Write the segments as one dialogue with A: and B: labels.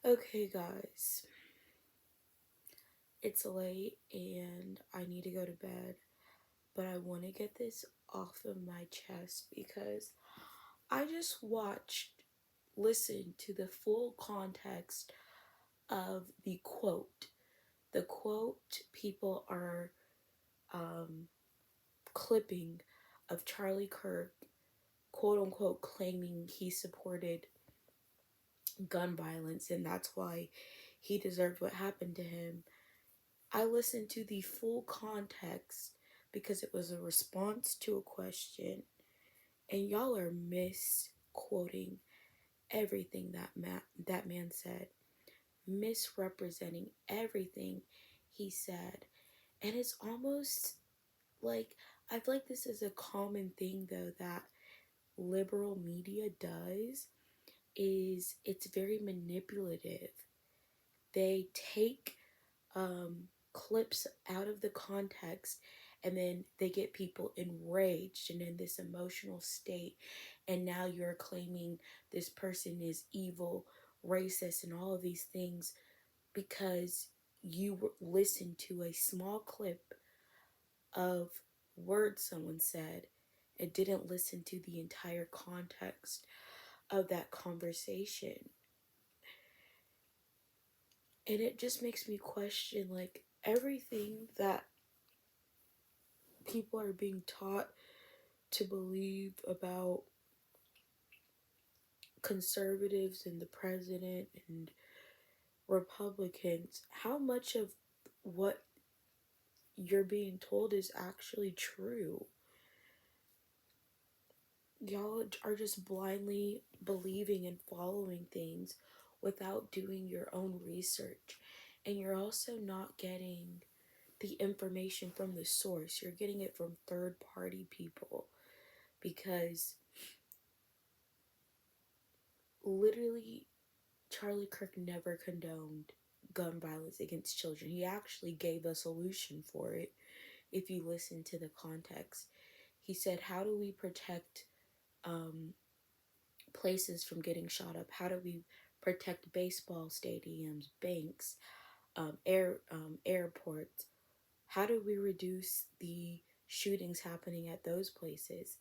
A: Okay, guys, it's late and I need to go to bed, but I want to get this off of my chest because I just listened to the full context of the quote. The quote people are um, clipping of Charlie Kirk, quote unquote, claiming he supported gun violence and that's why he deserved what happened to him. I listened to the full context because it was a response to a question, and y'all are misquoting everything that man said, misrepresenting everything he said, and it's almost like I feel like this is a common thing though that liberal media does is it's very manipulative. They take clips out of the context and then they get people enraged and in this emotional state, and now you're claiming this person is evil, racist, and all of these things because you listened to a small clip of words someone said and didn't listen to the entire context of that conversation. And it just makes me question like everything that people are being taught to believe about conservatives and the president and Republicans, how much of what you're being told is actually true? Y'all are just blindly believing and following things without doing your own research. And you're also not getting the information from the source, you're getting it from third party people because literally Charlie Kirk never condoned gun violence against children. He actually gave a solution for it if you listen to the context. He said, how do we protect um, places from getting shot up? How do we protect baseball stadiums, banks, airports? How do we reduce the shootings happening at those places?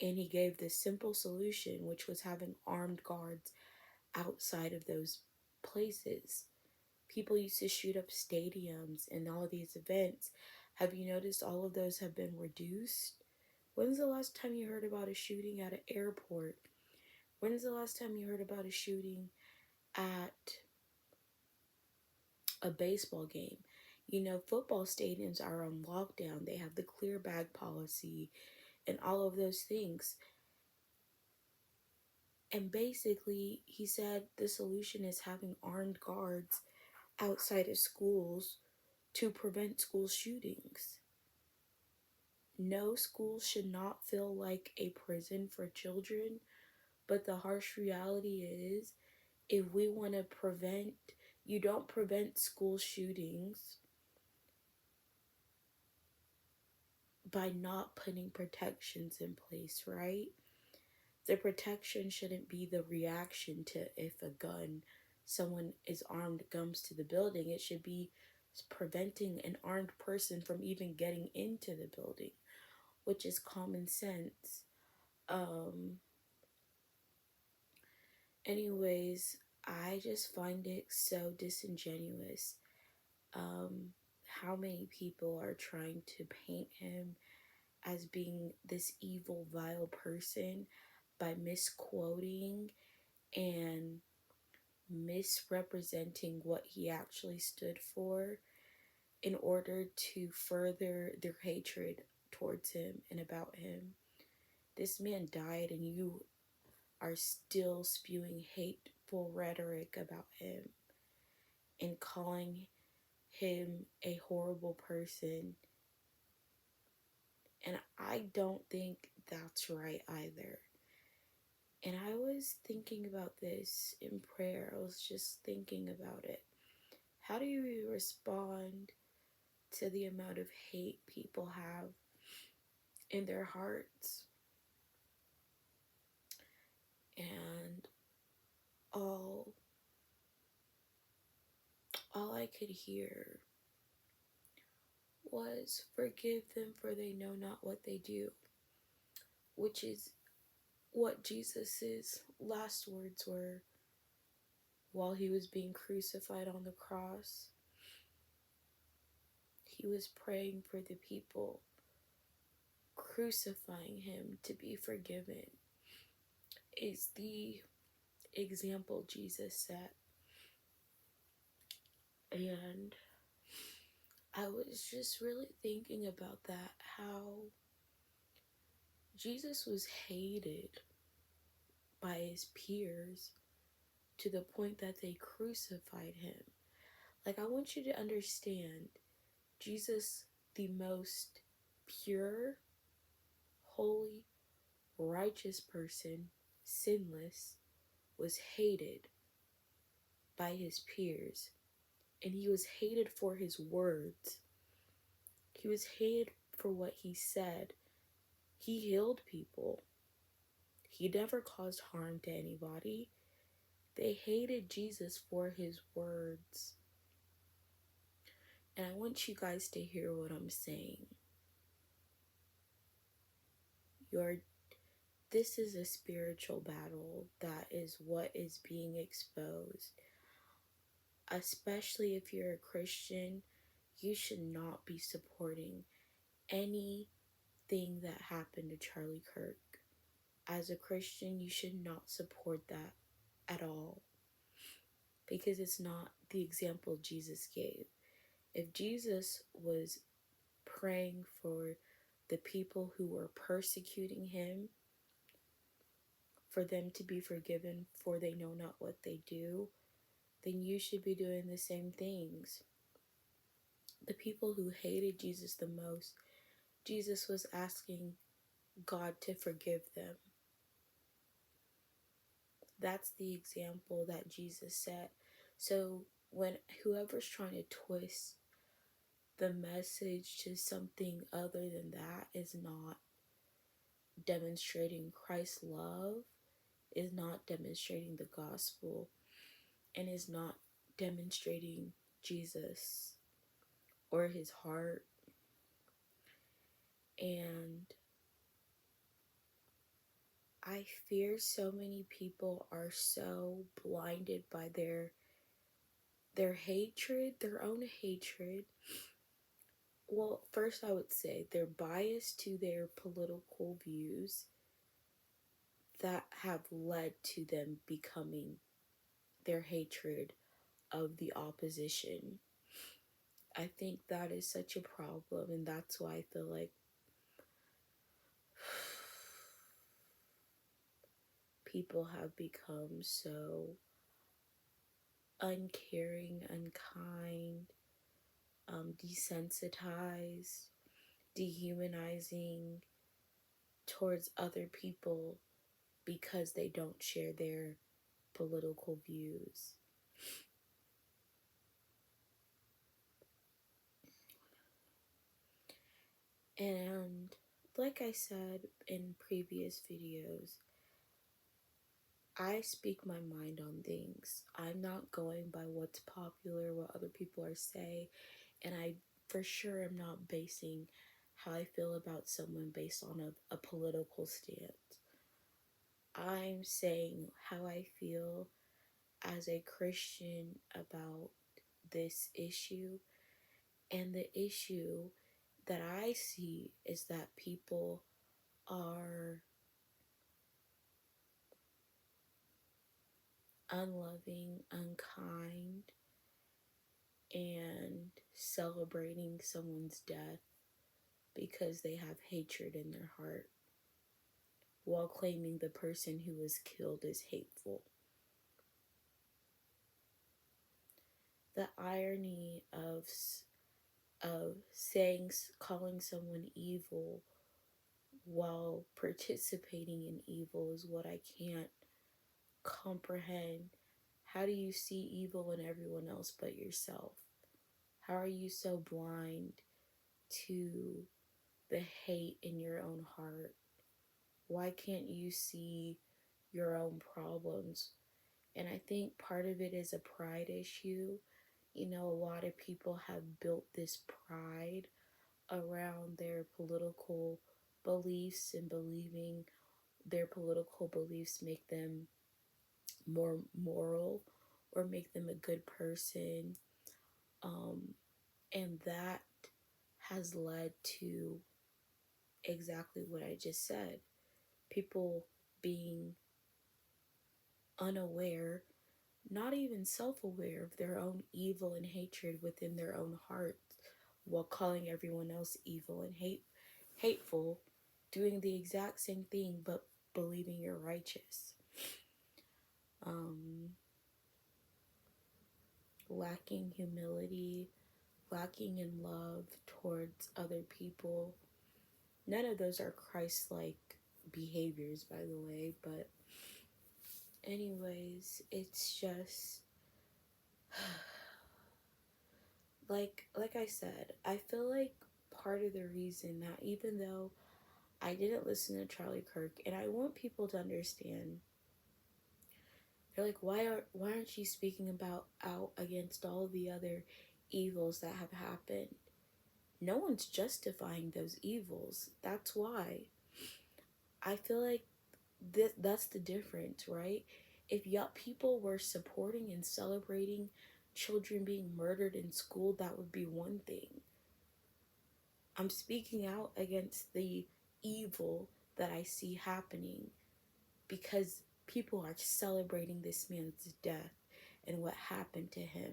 A: And he gave this simple solution, which was having armed guards outside of those places. People used to shoot up stadiums and all of these events. Have you noticed all of those have been reduced? When's the last time you heard about a shooting at an airport? When's the last time you heard about a shooting at a baseball game? You know, football stadiums are on lockdown. They have the clear bag policy and all of those things. And basically, he said the solution is having armed guards outside of schools to prevent school shootings. No, school should not feel like a prison for children, but the harsh reality is if we want to prevent, you don't prevent school shootings by not putting protections in place, right? The protection shouldn't be the reaction to if someone is armed, comes to the building. It should be preventing an armed person from even getting into the building, which is common sense. Um, anyways, I just find it so disingenuous. Um, how many people are trying to paint him as being this evil, vile person by misquoting and misrepresenting what he actually stood for in order to further their hatred towards him and about him. This man died, and you are still spewing hateful rhetoric about him and calling him a horrible person. And I don't think that's right either. And I was thinking about this in prayer. I was just thinking about it. How do you respond to the amount of hate people have in their hearts and all all I could hear was, "Forgive them, for they know not what they do," which is what Jesus's last words were while he was being crucified on the cross. He was praying for the people crucifying him to be forgiven. Is the example Jesus set. And I was just really thinking about that, how Jesus was hated by his peers to the point that they crucified him. Like, I want you to understand, Jesus, the most pure, holy, righteous person, sinless, was hated by his peers. And he was hated for his words. He was hated for what he said. He healed people. He never caused harm to anybody. They hated Jesus for his words. And I want you guys to hear what I'm saying. This is a spiritual battle. That is what is being exposed. Especially if you're a Christian, you should not be supporting anything that happened to Charlie Kirk. As a Christian, you should not support that at all, because it's not the example Jesus gave. If Jesus was praying for the people who were persecuting him, for them to be forgiven, for they know not what they do, then you should be doing the same things. The people who hated Jesus the most, Jesus was asking God to forgive them. That's the example that Jesus set. So when whoever's trying to twist the message to something other than that is not demonstrating Christ's love, is not demonstrating the gospel, and is not demonstrating Jesus or his heart. And I fear so many people are so blinded by their hatred, their own hatred. Well, first I would say they're biased to their political views that have led to them becoming their hatred of the opposition. I think that is such a problem, and that's why I feel like people have become so uncaring, unkind, desensitized, dehumanizing towards other people because they don't share their political views. And like I said in previous videos, I speak my mind on things. I'm not going by what's popular, what other people are saying, and I for sure am not basing how I feel about someone based on a political stance. I'm saying how I feel as a Christian about this issue, and the issue that I see is that people are unloving, unkind, and celebrating someone's death because they have hatred in their heart, while claiming the person who was killed is hateful. The irony of calling someone evil while participating in evil is what I can't comprehend. How do you see evil in everyone else but yourself? How are you so blind to the hate in your own heart? Why can't you see your own problems? And I think part of it is a pride issue. A lot of people have built this pride around their political beliefs and believing their political beliefs make them more moral or make them a good person. Um, and that has led to exactly what I just said. People being unaware, not even self aware of their own evil and hatred within their own hearts, while calling everyone else evil and hateful, doing the exact same thing but believing you're righteous. Um, Lacking humility, lacking in love towards other people. None of those are Christ-like behaviors, by the way, but anyways, it's just like I said, I feel like part of the reason that even though I didn't listen to Charlie Kirk, and I want people to understand, they're like, why aren't you speaking about out against all the other evils that have happened? No one's justifying those evils. That's why I feel like that's the difference, right? If people were supporting and celebrating children being murdered in school, that would be one thing. I'm speaking out against the evil that I see happening because people are celebrating this man's death and what happened to him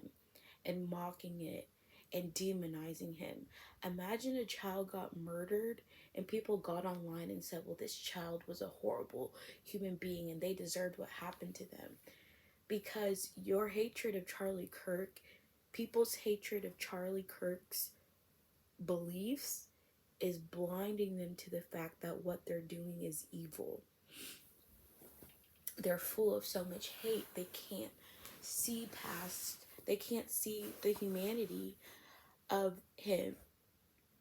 A: and mocking it and demonizing him. Imagine a child got murdered and people got online and said, well, this child was a horrible human being and they deserved what happened to them. Because your hatred of Charlie Kirk, people's hatred of Charlie Kirk's beliefs is blinding them to the fact that what they're doing is evil. They're full of so much hate, they can't see the humanity of him,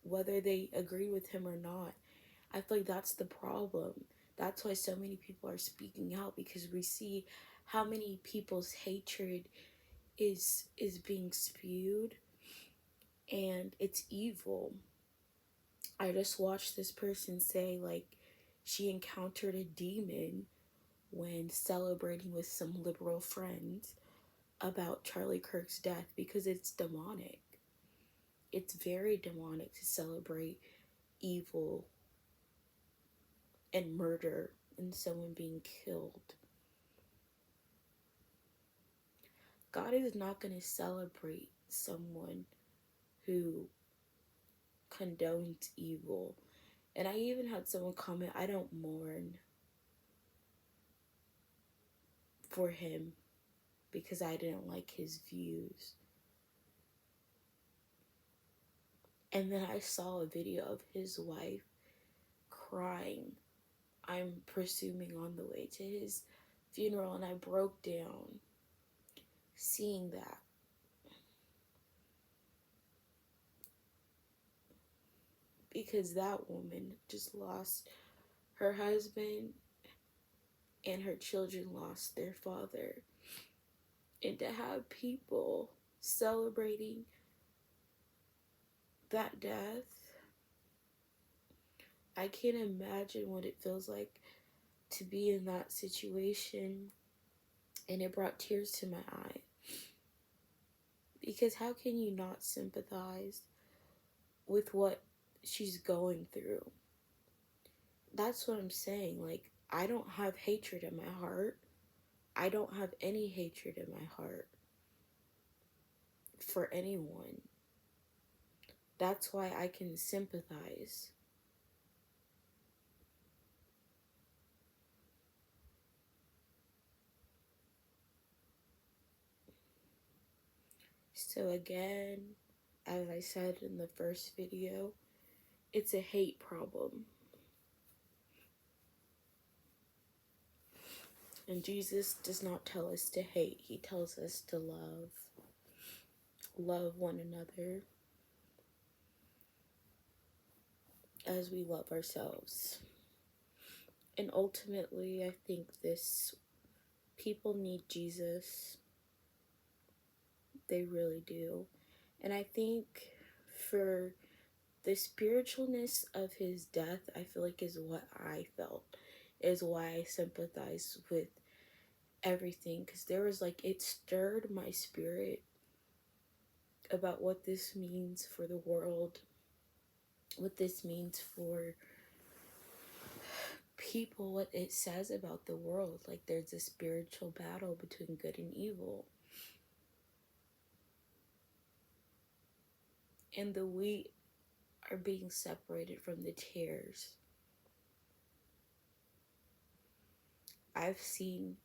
A: whether they agree with him or not. I feel like that's the problem. That's why so many people are speaking out, because we see how many people's hatred is being spewed, and it's evil. I just watched this person say, like, she encountered a demon when celebrating with some liberal friends about Charlie Kirk's death, because it's demonic. It's very demonic to celebrate evil and murder and someone being killed. God is not going to celebrate someone who condones evil. And I even had someone comment, I don't mourn for him because I didn't like his views. And then I saw a video of his wife crying, I'm presuming on the way to his funeral, and I broke down seeing that. Because that woman just lost her husband and her children lost their father. And to have people celebrating that death, I can't imagine what it feels like to be in that situation. And it brought tears to my eye. Because how can you not sympathize with what she's going through? That's what I'm saying. Like, I don't have hatred in my heart. I don't have any hatred in my heart for anyone. That's why I can sympathize. So again, as I said in the first video, it's a hate problem. And Jesus does not tell us to hate. He tells us to love. Love one another as we love ourselves. And ultimately, I think people need Jesus. They really do. And I think for the spiritualness of his death, I feel like is what I felt, is why I sympathize with everything, because there was like, it stirred my spirit about what this means for the world, what this means for people, what it says about the world. Like, there's a spiritual battle between good and evil, and the wheat are being separated from the tares. I've seen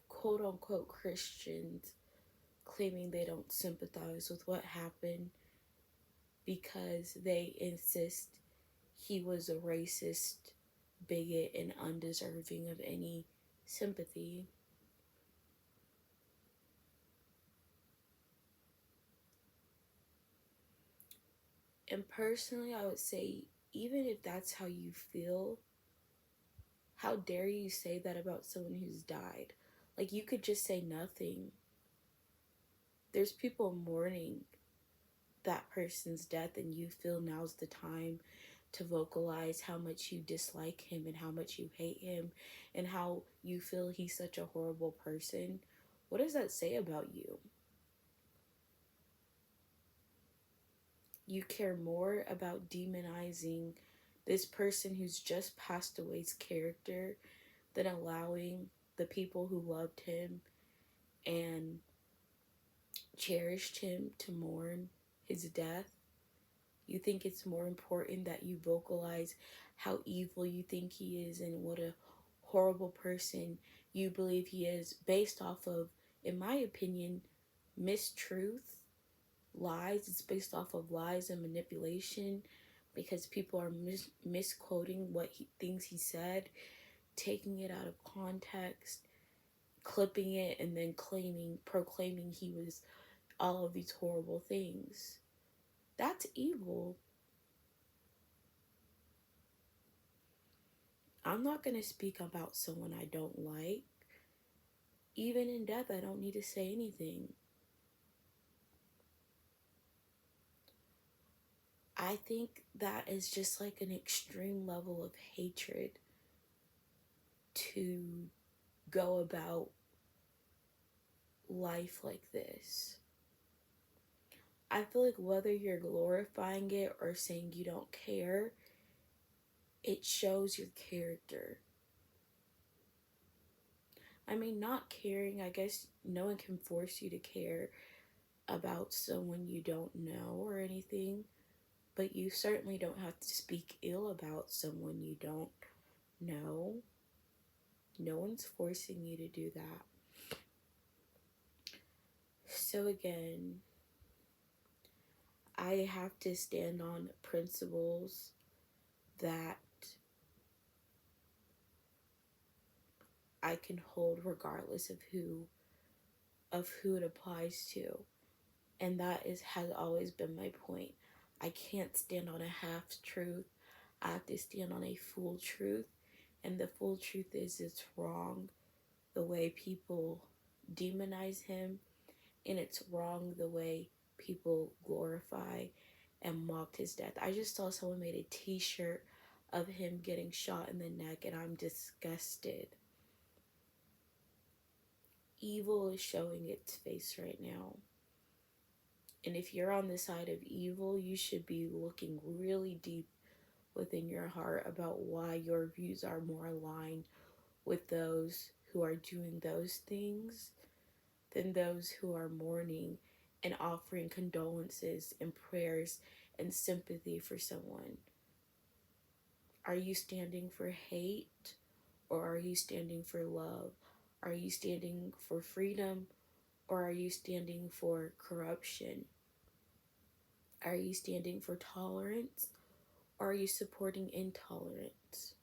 A: quote unquote Christians claiming they don't sympathize with what happened because they insist he was a racist, bigot, and undeserving of any sympathy. And personally, I would say, even if that's how you feel, how dare you say that about someone who's died? Like, you could just say nothing. There's people mourning that person's death, and you feel now's the time to vocalize how much you dislike him and how much you hate him and how you feel he's such a horrible person. What does that say about you? You care more about demonizing this person who's just passed away's character than allowing the people who loved him and cherished him to mourn his death. You think it's more important that you vocalize how evil you think he is and what a horrible person you believe he is, based off of, in my opinion, mistruth, lies. It's based off of lies and manipulation, because people are misquoting what things he said, taking it out of context, clipping it, and then proclaiming he was all of these horrible things. That's evil. I'm not going to speak about someone I don't like. Even in death, I don't need to say anything. I think that is just like an extreme level of hatred to go about life like this. I feel like whether you're glorifying it or saying you don't care, it shows your character. I mean, not caring, I guess no one can force you to care about someone you don't know or anything, but you certainly don't have to speak ill about someone you don't know. No one's forcing you to do that. So again, I have to stand on principles that I can hold regardless of who it applies to. And that has always been my point. I can't stand on a half truth. I have to stand on a full truth. And the full truth is, it's wrong the way people demonize him, and it's wrong the way people glorify and mocked his death. I just saw someone made a t-shirt of him getting shot in the neck, and I'm disgusted. Evil is showing its face right now. And if you're on the side of evil, you should be looking really deep within your heart about why your views are more aligned with those who are doing those things than those who are mourning and offering condolences and prayers and sympathy for someone. Are you standing for hate, or are you standing for love? Are you standing for freedom, or are you standing for corruption? Are you standing for tolerance, or are you supporting intolerance?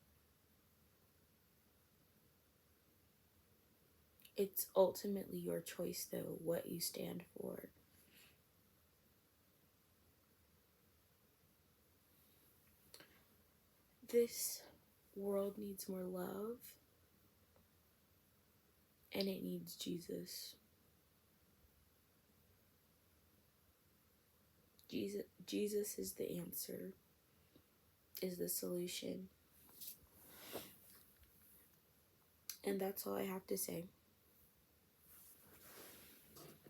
A: It's ultimately your choice, though, what you stand for. This world needs more love, and it needs Jesus. Jesus is the answer, is the solution. And that's all I have to say.